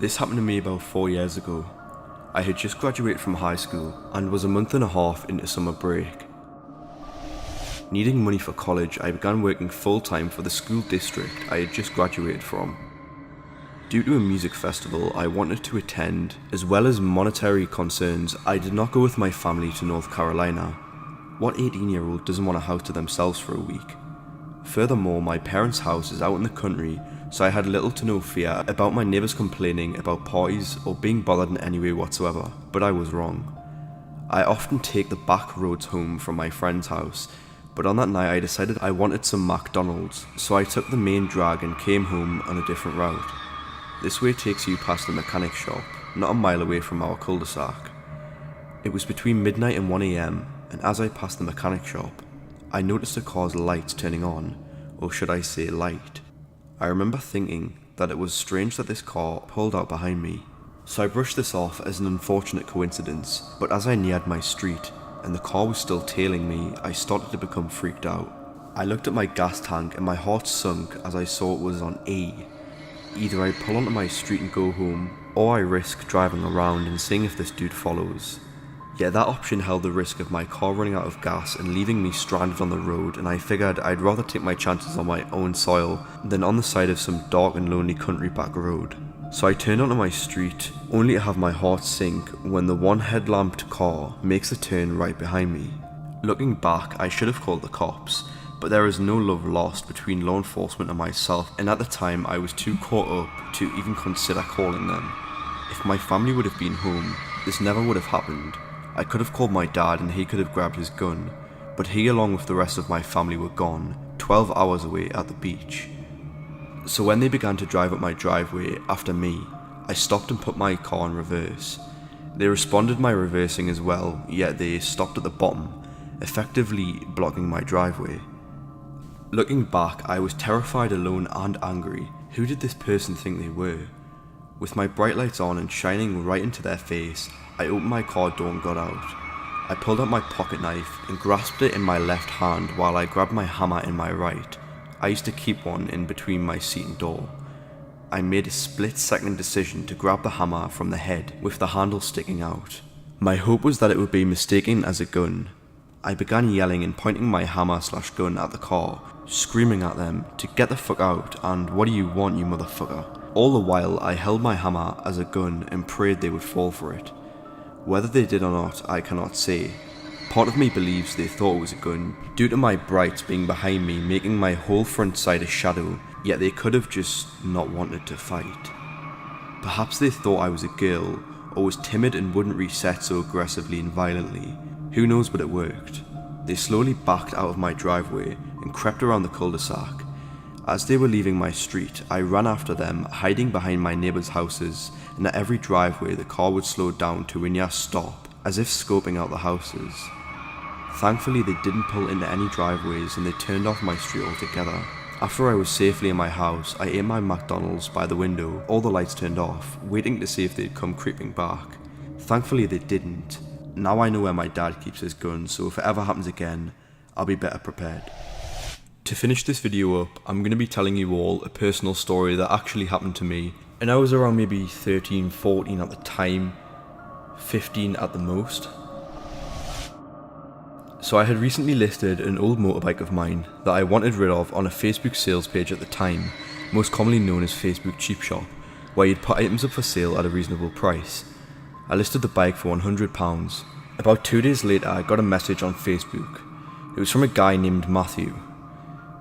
This happened to me about 4 years ago. I had just graduated from high school and was a month and a half into summer break. Needing money for college, I began working full-time for the school district I had just graduated from. Due to a music festival I wanted to attend, as well as monetary concerns, I did not go with my family to North Carolina. What 18-year-old doesn't want a house to themselves for a week? Furthermore, my parents' house is out in the country, so I had little to no fear about my neighbours complaining about parties or being bothered in any way whatsoever, but I was wrong. I often take the back roads home from my friend's house, but on that night I decided I wanted some McDonald's, so I took the main drag and came home on a different route. This way takes you past the mechanic shop, not a mile away from our cul-de-sac. It was between midnight and 1 AM, and as I passed the mechanic shop, I noticed the car's lights turning on, or should I say light. I remember thinking that it was strange that this car pulled out behind me, so I brushed this off as an unfortunate coincidence, but as I neared my street, and the car was still tailing me, I started to become freaked out. I looked at my gas tank and my heart sunk as I saw it was on E. Either I pull onto my street and go home, or I risk driving around and seeing if this dude follows. Yet that option held the risk of my car running out of gas and leaving me stranded on the road, and I figured I'd rather take my chances on my own soil than on the side of some dark and lonely country back road. So I turned onto my street, only to have my heart sink when the one headlamped car makes a turn right behind me. Looking back, I should have called the cops, but there is no love lost between law enforcement and myself, and at the time I was too caught up to even consider calling them. If my family would have been home, this never would have happened. I could have called my dad and he could have grabbed his gun, but he along with the rest of my family were gone, 12 hours away at the beach. So when they began to drive up my driveway after me, I stopped and put my car in reverse. They responded my reversing as well, yet they stopped at the bottom, effectively blocking my driveway. Looking back, I was terrified, alone and angry. Who did this person think they were? With my bright lights on and shining right into their face, I opened my car door and got out. I pulled out my pocket knife and grasped it in my left hand while I grabbed my hammer in my right. I used to keep one in between my seat and door. I made a split-second decision to grab the hammer from the head with the handle sticking out. My hope was that it would be mistaken as a gun. I began yelling and pointing my hammer/gun at the car, screaming at them to get the fuck out and what do you want, you motherfucker. All the while I held my hammer as a gun and prayed they would fall for it. Whether they did or not, I cannot say. Part of me believes they thought it was a gun, due to my brights being behind me making my whole front side a shadow, yet they could have just not wanted to fight. Perhaps they thought I was a girl, or was timid and wouldn't reset so aggressively and violently. Who knows, but it worked. They slowly backed out of my driveway and crept around the cul-de-sac. As they were leaving my street, I ran after them, hiding behind my neighbours' houses, and at every driveway the car would slow down to a near stop, as if scoping out the houses. Thankfully they didn't pull into any driveways and they turned off my street altogether. After I was safely in my house, I ate my McDonald's by the window, all the lights turned off, waiting to see if they'd come creeping back. Thankfully they didn't. Now I know where my dad keeps his gun, so if it ever happens again, I'll be better prepared. To finish this video up, I'm going to be telling you all a personal story that actually happened to me, and I was around maybe 13, 14 at the time, 15 at the most. So I had recently listed an old motorbike of mine that I wanted rid of on a Facebook sales page at the time, most commonly known as Facebook Cheap Shop, where you'd put items up for sale at a reasonable price. I listed the bike for £100. About 2 days later I got a message on Facebook. It was from a guy named Matthew.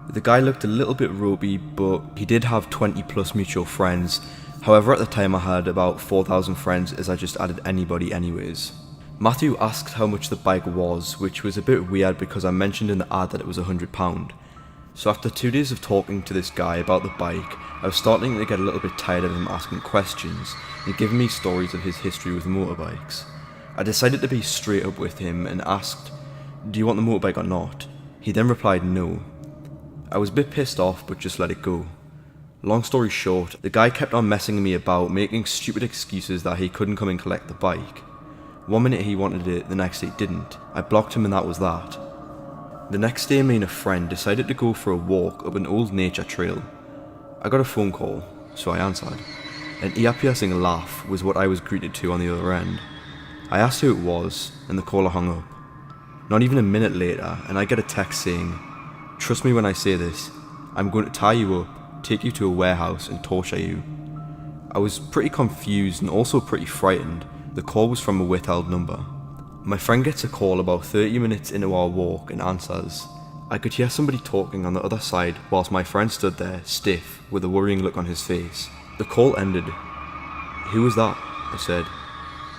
The guy looked a little bit ropey, but he did have 20 plus mutual friends. However, at the time I had about 4,000 friends as I just added anybody anyways. Matthew asked how much the bike was, which was a bit weird because I mentioned in the ad that it was £100. So after 2 days of talking to this guy about the bike, I was starting to get a little bit tired of him asking questions and giving me stories of his history with motorbikes. I decided to be straight up with him and asked, "Do you want the motorbike or not?" He then replied no. I was a bit pissed off but just let it go. Long story short, the guy kept on messing me about, making stupid excuses that he couldn't come and collect the bike. One minute he wanted it, the next day didn't. I blocked him and that was that. The next day me and a friend decided to go for a walk up an old nature trail. I got a phone call, so I answered. An ear-piercing laugh was what I was greeted to on the other end. I asked who it was, and the caller hung up. Not even a minute later, and I get a text saying, "Trust me when I say this, I'm going to tie you up, take you to a warehouse, and torture you." I was pretty confused and also pretty frightened. The call was from a withheld number. My friend gets a call about 30 minutes into our walk and answers. I could hear somebody talking on the other side whilst my friend stood there, stiff, with a worrying look on his face. The call ended. "Who was that?" I said.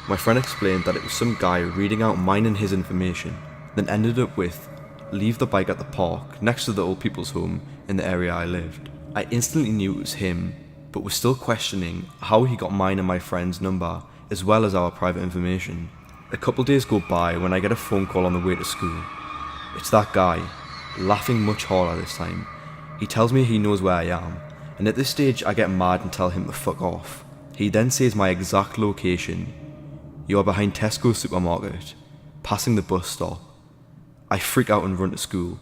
My friend explained that it was some guy reading out mine and his information, then ended up with, "Leave the bike at the park next to the old people's home in the area I lived." I instantly knew it was him, but was still questioning how he got mine and my friend's number, as well as our private information. A couple days go by when I get a phone call on the way to school. It's that guy, laughing much harder this time. He tells me he knows where I am, and at this stage I get mad and tell him to fuck off. He then says my exact location. "You are behind Tesco supermarket, passing the bus stop." I freak out and run to school.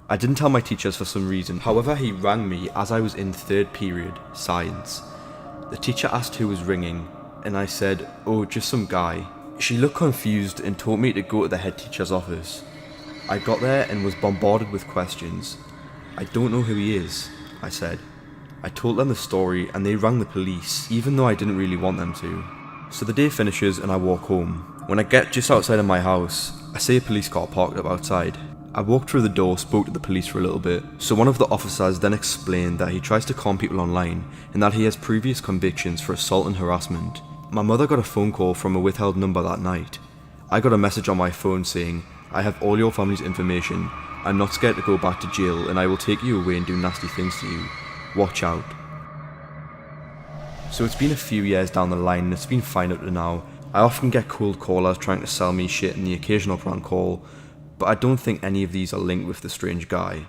I didn't tell my teachers for some reason. However, he rang me as I was in third period, science. The teacher asked who was ringing, and I said, "Oh, just some guy." She looked confused and told me to go to the head teacher's office. I got there and was bombarded with questions. "I don't know who he is," I said. I told them the story and they rang the police, even though I didn't really want them to. So the day finishes and I walk home. When I get just outside of my house, I see a police car parked up outside. I walked through the door, spoke to the police for a little bit. So one of the officers then explained that he tries to con people online and that he has previous convictions for assault and harassment. My mother got a phone call from a withheld number that night. I got a message on my phone saying, "I have all your family's information. I'm not scared to go back to jail and I will take you away and do nasty things to you. Watch out." So it's been a few years down the line and it's been fine up to now. I often get cold callers trying to sell me shit and the occasional prank call, but I don't think any of these are linked with the strange guy.